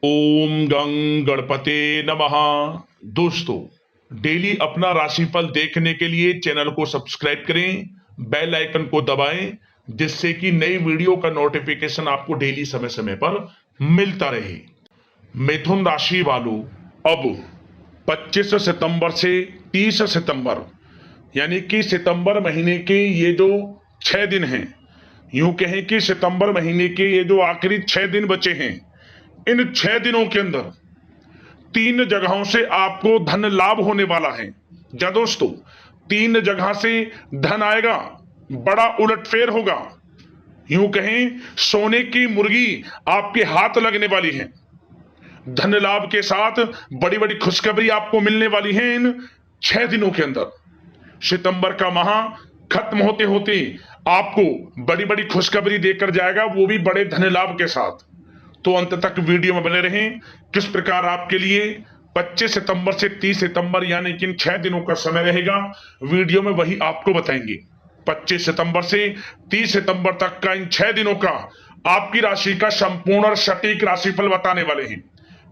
ओम गं गणपते नमः। दोस्तों, डेली अपना राशिफल देखने के लिए चैनल को सब्सक्राइब करें, बेल आइकन को दबाएं, जिससे कि नई वीडियो का नोटिफिकेशन आपको डेली समय समय पर मिलता रहे। मिथुन राशि वालों, अब 25 सितंबर से 30 सितंबर यानी कि सितंबर महीने के ये जो 6 दिन हैं, यूं कहें कि सितंबर महीने के ये जो आखिरी 6 दिन बचे हैं, इन 6 दिनों के अंदर 3 जगहों से आपको धन लाभ होने वाला है। जा दोस्तों, 3 जगह से धन आएगा, बड़ा उलटफेर होगा। यूं कहें सोने की मुर्गी आपके हाथ लगने वाली है। धन लाभ के साथ बड़ी बड़ी खुशखबरी आपको मिलने वाली है इन 6 दिनों के अंदर। सितंबर का माह खत्म होते होते आपको बड़ी बड़ी खुशखबरी देकर जाएगा, वो भी बड़े धन लाभ के साथ। तो अंत तक वीडियो में बने रहें। किस प्रकार आपके लिए 25 सितंबर से 30 सितंबर यानी कि इन 6 दिनों का समय रहेगा, वीडियो में वही आपको बताएंगे। 25 सितंबर से 30 सितंबर तक का इन 6 दिनों का आपकी राशि का संपूर्ण और सटीक राशिफल बताने वाले हैं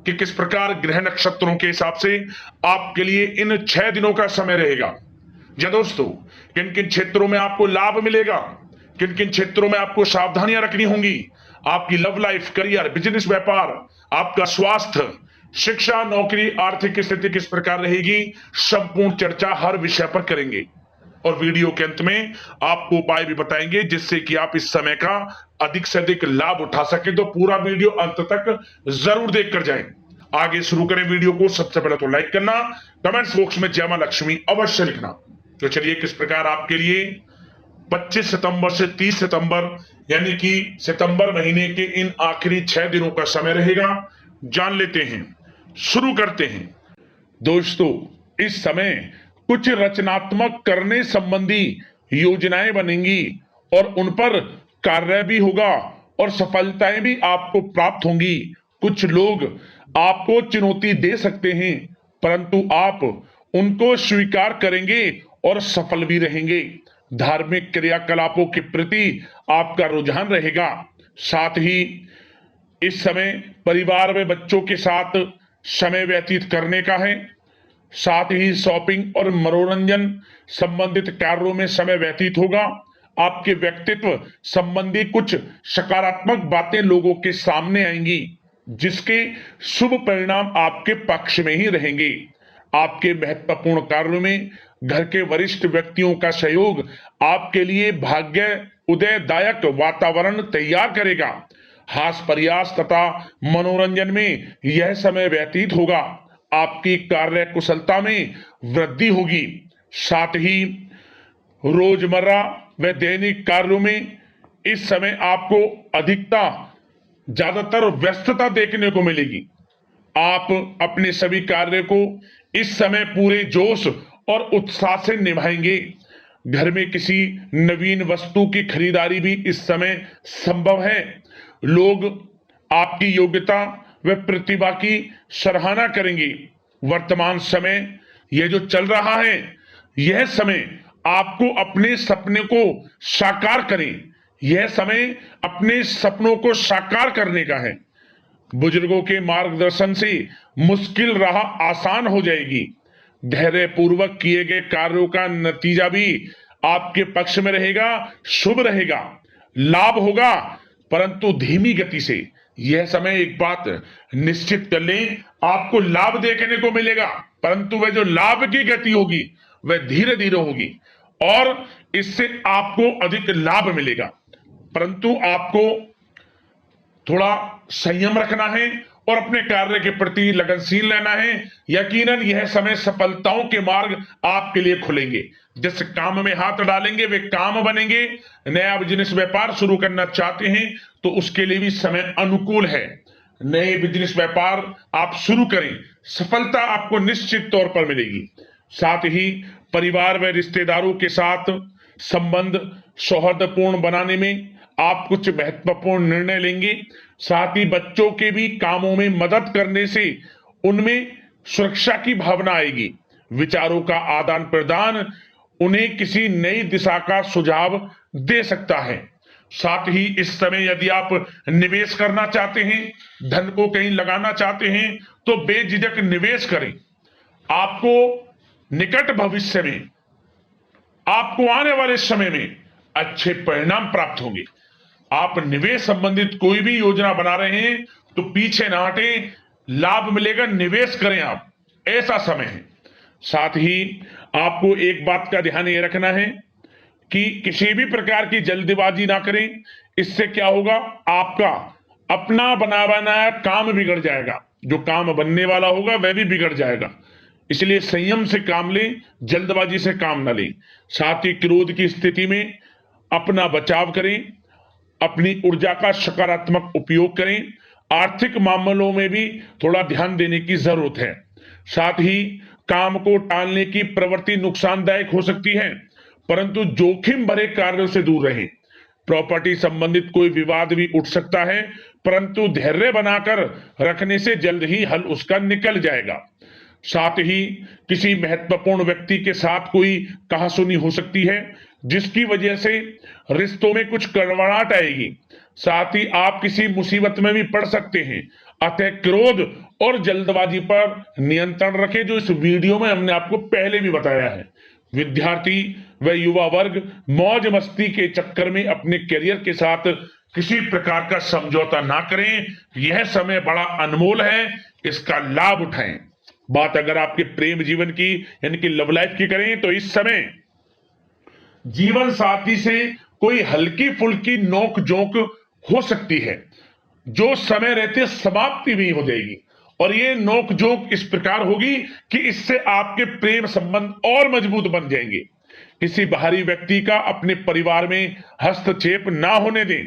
कि किस प्रकार ग्रह नक्षत्रों के हिसाब से आपके लिए इन 6 दिनों का समय रहेगा। जी दोस्तों, किन किन क्षेत्रों में आपको लाभ मिलेगा, किन किन क्षेत्रों में आपको सावधानियां रखनी होंगी, आपकी लव लाइफ, करियर, बिजनेस, व्यापार, आपका स्वास्थ्य, शिक्षा, नौकरी, आर्थिक स्थिति किस प्रकार रहेगी, संपूर्ण चर्चा हर विषय पर करेंगे। और वीडियो के अंत में आपको उपाय भी बताएंगे जिससे कि आप इस समय का अधिक से अधिक लाभ उठा सके। तो पूरा वीडियो अंत तक जरूर देख कर जाएं। आगे शुरू करें वीडियो को। सबसे पहले तो लाइक करना, कमेंट्स बॉक्स में जय मां लक्ष्मी अवश्य लिखना। तो चलिए, किस प्रकार आपके लिए 25 सितंबर से 30 सितंबर यानी कि सितंबर महीने के इन आखिरी 6 दिनों का समय रहेगा, जान लेते हैं। शुरू करते हैं। दोस्तों, इस समय कुछ रचनात्मक करने संबंधी योजनाएं बनेंगी और उन पर कार्य भी होगा और सफलताएं भी आपको प्राप्त होंगी। कुछ लोग आपको चुनौती दे सकते हैं, परंतु आप उनको स्वीकार करेंगे और सफल भी रहेंगे। धार्मिक क्रियाकलापों के प्रति आपका रुझान रहेगा। साथ ही इस समय परिवार में बच्चों के साथ समय व्यतीत करने का है। साथ ही शॉपिंग और मनोरंजन संबंधित कार्यों में समय व्यतीत होगा। आपके व्यक्तित्व संबंधी कुछ सकारात्मक बातें लोगों के सामने आएंगी, जिसके शुभ परिणाम आपके पक्ष में ही रहेंगे। आपके महत्वपूर्ण कार्यों में घर के वरिष्ठ व्यक्तियों का सहयोग आपके लिए भाग्य उदयदायक वातावरण तैयार करेगा। हास्य प्रयास तथा मनोरंजन में यह समय व्यतीत होगा। आपकी कार्य कुशलता में वृद्धि होगी। साथ ही रोजमर्रा व दैनिक कार्यों में इस समय आपको ज्यादातर व्यस्तता देखने को मिलेगी। आप अपने सभी कार्य को इस समय पूरे जोश और उत्साह से निभाएंगे। घर में किसी नवीन वस्तु की खरीदारी भी इस समय संभव है। लोग आपकी योग्यता व प्रतिभा की सराहना करेंगे। वर्तमान समय यह जो चल रहा है, यह समय आपको अपने सपने को साकार करें। यह समय अपने सपनों को साकार करने का है। बुजुर्गों के मार्गदर्शन से मुश्किल राह आसान हो जाएगी। धैर्य पूर्वक किए गए कार्यों का नतीजा भी आपके पक्ष में रहेगा, शुभ रहेगा, लाभ होगा, परंतु धीमी गति से। यह समय एक बात निश्चित कर लें, आपको लाभ देखने को मिलेगा, परंतु वह जो लाभ की गति होगी वह धीरे धीरे होगी और इससे आपको अधिक लाभ मिलेगा। परंतु आपको थोड़ा संयम रखना है और अपने कार्य के प्रति लगनशील रहना है। यकीनन यह समय सफलताओं के मार्ग आपके लिए खुलेंगे। जिस काम में हाथ डालेंगे वे काम बनेंगे। नया बिजनेस व्यापार शुरू करना चाहते हैं तो उसके लिए भी समय अनुकूल है। नए बिजनेस व्यापार आप शुरू करें, सफलता आपको निश्चित तौर पर मिलेगी। साथ ही परिवार व रिश्तेदारों के साथ संबंध सौहार्दपूर्ण बनाने में आप कुछ महत्वपूर्ण निर्णय लेंगे। साथ ही बच्चों के भी कामों में मदद करने से उनमें सुरक्षा की भावना आएगी। विचारों का आदान प्रदान उन्हें किसी नई दिशा का सुझाव दे सकता है। साथ ही इस समय यदि आप निवेश करना चाहते हैं, धन को कहीं लगाना चाहते हैं, तो बेझिझक निवेश करें। आपको निकट भविष्य में, आपको आने वाले समय में अच्छे परिणाम प्राप्त होंगे। आप निवेश संबंधित कोई भी योजना बना रहे हैं तो पीछे ना हटें, लाभ मिलेगा, निवेश करें आप, ऐसा समय है। साथ ही आपको एक बात का ध्यान ये रखना है कि किसी भी प्रकार की जल्दबाजी ना करें। इससे क्या होगा, आपका अपना बना बनाया काम बिगड़ जाएगा, जो काम बनने वाला होगा वह भी बिगड़ जाएगा। इसलिए संयम से काम लें, जल्दबाजी से काम ना लें। साथ ही क्रोध की स्थिति में अपना बचाव करें, अपनी ऊर्जा का सकारात्मक उपयोग करें। आर्थिक मामलों में भी थोड़ा ध्यान देने की जरूरत है। साथ ही काम को टालने की प्रवृत्ति नुकसानदायक हो सकती है, परंतु जोखिम भरे कार्यों से दूर रहें। प्रॉपर्टी संबंधित कोई विवाद भी उठ सकता है, परंतु धैर्य बनाकर रखने से जल्द ही हल उसका निकल जाएगा। साथ ही किसी महत्वपूर्ण व्यक्ति के साथ कोई कहासुनी हो सकती है, जिसकी वजह से रिश्तों में कुछ कड़वाहट आएगी। साथ ही आप किसी मुसीबत में भी पड़ सकते हैं। अतः क्रोध और जल्दबाजी पर नियंत्रण रखें, जो इस वीडियो में हमने आपको पहले भी बताया है। विद्यार्थी व युवा वर्ग मौज मस्ती के चक्कर में अपने करियर के साथ किसी प्रकार का समझौता ना करें। यह समय बड़ा अनमोल है, इसका लाभ उठाएं। बात अगर आपके प्रेम जीवन की, यानी कि लव लाइफ की करें, तो इस समय जीवन साथी से कोई हल्की फुल्की नोक झोंक हो सकती है, जो समय रहते समाप्ति भी हो जाएगी। और ये नोक झोंक इस प्रकार होगी कि इससे आपके प्रेम संबंध और मजबूत बन जाएंगे। किसी बाहरी व्यक्ति का अपने परिवार में हस्तक्षेप ना होने दें।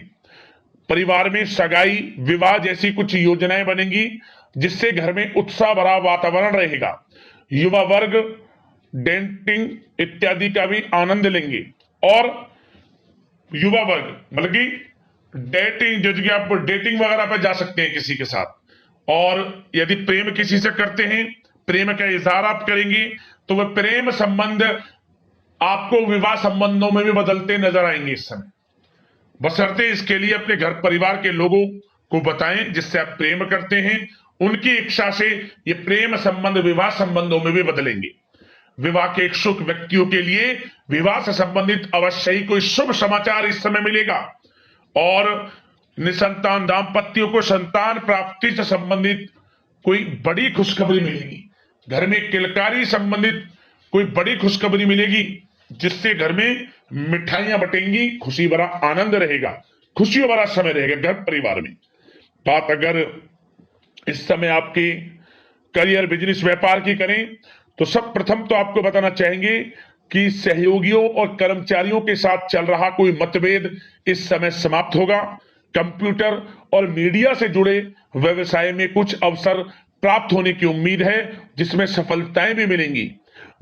परिवार में सगाई, विवाह जैसी कुछ योजनाएं बनेंगी, जिससे घर में उत्साह भरा वातावरण रहेगा। युवा वर्ग डेटिंग इत्यादि का भी आनंद लेंगे। और युवा वर्ग मतलब कि डेटिंग, जैसे कि आप डेटिंग वगैरह पर जा सकते हैं किसी के साथ। और यदि प्रेम किसी से करते हैं, प्रेम का इजहार आप करेंगे, तो वह प्रेम संबंध आपको विवाह संबंधों में भी बदलते नजर आएंगे इस समय। बशर्ते इसके लिए अपने घर परिवार के लोगों को बताएं जिससे आप प्रेम करते हैं। उनकी इच्छा से ये प्रेम संबंध विवाह संबंधों में भी बदलेंगे। विवाह के इच्छुक व्यक्तियों के लिए विवाह से संबंधित अवश्य ही कोई शुभ समाचार इस समय मिलेगा। और निसंतान दाम्पत्यों को संतान प्राप्ति से संबंधित कोई बड़ी खुशखबरी मिलेगी। घर में किलकारी संबंधित कोई बड़ी खुशखबरी मिलेगी, जिससे घर में मिठाइयां बटेंगी, खुशी भरा आनंद रहेगा, खुशियों भरा समय रहेगा घर परिवार में। बात अगर इस समय आपके करियर, बिजनेस, व्यापार की करें, तो सब प्रथम तो आपको बताना चाहेंगे कि सहयोगियों और कर्मचारियों के साथ चल रहा कोई मतभेद इस समय समाप्त होगा। कंप्यूटर और मीडिया से जुड़े व्यवसाय में कुछ अवसर प्राप्त होने की उम्मीद है, जिसमें सफलताएं भी मिलेंगी।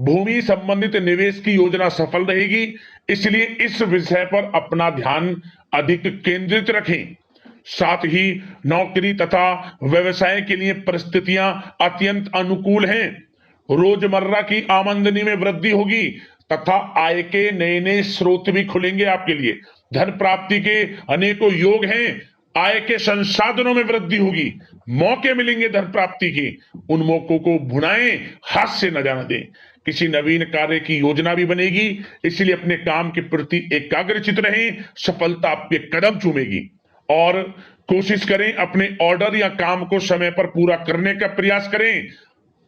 भूमि संबंधित निवेश की योजना सफल रहेगी, इसलिए इस विषय पर अपना ध्यान अधिक केंद्रित रखें। साथ ही नौकरी तथा व्यवसाय के लिए परिस्थितियां अत्यंत अनुकूल हैं। रोजमर्रा की आमदनी में वृद्धि होगी तथा आय के नए नए स्रोत भी खुलेंगे आपके लिए। धन प्राप्ति के अनेकों योग हैं। आय के संसाधनों में वृद्धि होगी, मौके मिलेंगे धन प्राप्ति के। उन मौकों को भुनाएं, हाथ से न जाने दें। किसी नवीन कार्य की योजना भी बनेगी, इसलिए अपने काम के प्रति एकाग्रचित रहें, सफलता आपके कदम चूमेगी। और कोशिश करें अपने ऑर्डर या काम को समय पर पूरा करने का प्रयास करें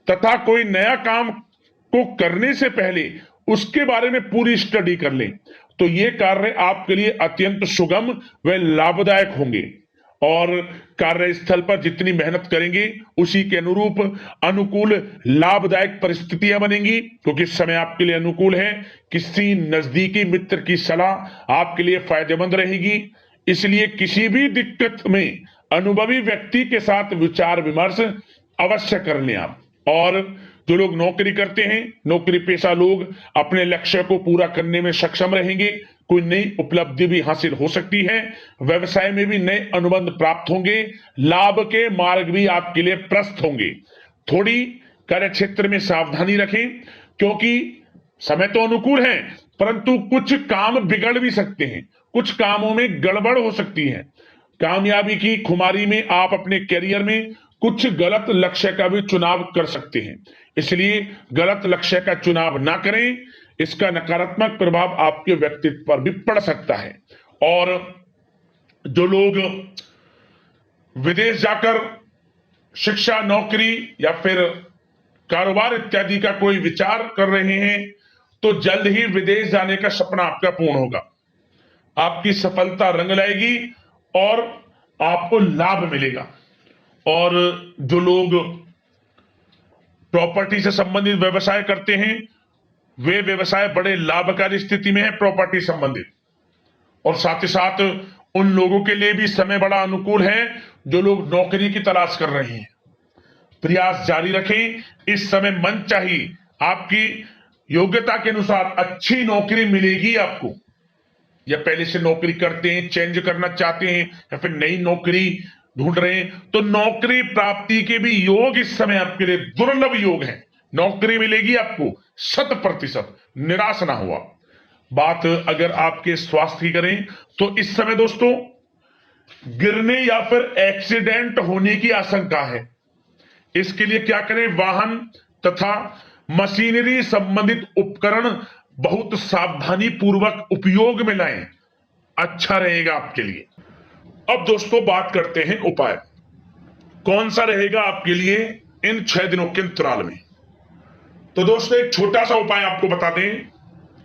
तथा कोई नया काम को करने से पहले उसके बारे में पूरी स्टडी कर लें, तो ये कार्य आपके लिए अत्यंत सुगम व लाभदायक होंगे। और कार्यस्थल पर जितनी मेहनत करेंगे उसी के अनुरूप अनुकूल लाभदायक परिस्थितियां बनेंगी, क्योंकि समय आपके लिए अनुकूल है। किसी नजदीकी मित्र की सलाह आपके लिए फायदेमंद रहेगी, इसलिए किसी भी दिक्कत में अनुभवी व्यक्ति के साथ विचार विमर्श अवश्य कर लें आप। और जो लोग नौकरी करते हैं, नौकरी पेशा लोग अपने लक्ष्य को पूरा करने में सक्षम रहेंगे। कोई नई उपलब्धि भी हासिल हो सकती है। व्यवसाय में भी नए अनुबंध प्राप्त होंगे। लाभ के मार्ग भी आपके लिए प्रशस्त होंगे। थोड़ी कार्य क्षेत्र में सावधानी रखें, क्योंकि समय तो अनुकूल है, परंतु कुछ काम बिगड़ भी सकते हैं, कुछ कामों में गड़बड़ हो सकती है। कामयाबी की खुमारी में आप अपने करियर में कुछ गलत लक्ष्य का भी चुनाव कर सकते हैं, इसलिए गलत लक्ष्य का चुनाव ना करें। इसका नकारात्मक प्रभाव आपके व्यक्तित्व पर भी पड़ सकता है। और जो लोग विदेश जाकर शिक्षा, नौकरी या फिर कारोबार इत्यादि का कोई विचार कर रहे हैं, तो जल्द ही विदेश जाने का सपना आपका पूर्ण होगा। आपकी सफलता रंग लाएगी और आपको लाभ मिलेगा। और जो लोग प्रॉपर्टी से संबंधित व्यवसाय करते हैं, वे व्यवसाय बड़े लाभकारी स्थिति में है प्रॉपर्टी संबंधित। और साथ ही साथ उन लोगों के लिए भी समय बड़ा अनुकूल है जो लोग नौकरी की तलाश कर रहे हैं। प्रयास जारी रखें, इस समय मन चाहिए आपकी योग्यता के अनुसार अच्छी नौकरी मिलेगी आपको। या पहले से नौकरी करते हैं, चेंज करना चाहते हैं, या फिर नई नौकरी ढूंढ रहे हैं, तो नौकरी प्राप्ति के भी योग इस समय आपके लिए दुर्लभ योग है। नौकरी मिलेगी आपको 100%, निराश ना हुआ। बात अगर आपके स्वास्थ्य की करें तो इस समय दोस्तों गिरने या फिर एक्सीडेंट होने की आशंका है। इसके लिए क्या करें? वाहन तथा मशीनरी संबंधित उपकरण बहुत सावधानी पूर्वक उपयोग में लाएं, अच्छा रहेगा आपके लिए। अब दोस्तों बात करते हैं उपाय, कौन सा रहेगा आपके लिए इन 6 दिनों के अंतराल में। तो दोस्तों एक छोटा सा उपाय आपको बता दें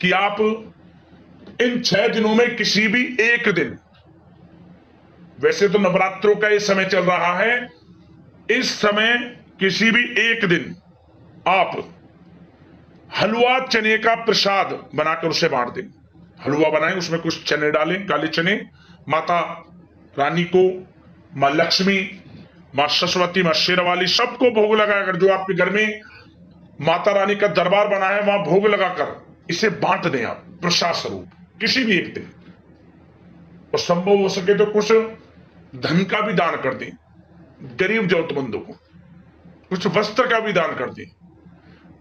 कि आप इन 6 दिनों में किसी भी एक दिन, वैसे तो नवरात्रों का ये समय चल रहा है, इस समय किसी भी एक दिन आप हलवा चने का प्रसाद बनाकर उसे बांट दें। हलवा बनाएं, उसमें कुछ चने डालें, काले चने, माता रानी को, मां लक्ष्मी, मां सरस्वती, मां शेरावाली, सबको भोग लगाकर, जो आपके घर में माता रानी का दरबार बना है वहां भोग लगाकर इसे बांट दें आप प्रसाद स्वरूप किसी भी एक दिन। और संभव हो सके तो कुछ धन का भी दान कर दें, गरीब जरूरतमंदों को कुछ वस्त्र का भी दान कर दें।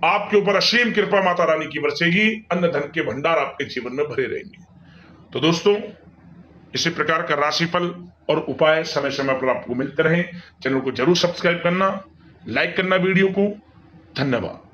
आपके ऊपर असीम कृपा माता रानी की बरसेगी, अन्न धन के भंडार आपके जीवन में भरे रहेंगे। तो दोस्तों इसी प्रकार का राशिफल और उपाय समय समय पर आपको मिलते रहे। चैनल को जरूर सब्सक्राइब करना, लाइक करना वीडियो को। धन्यवाद।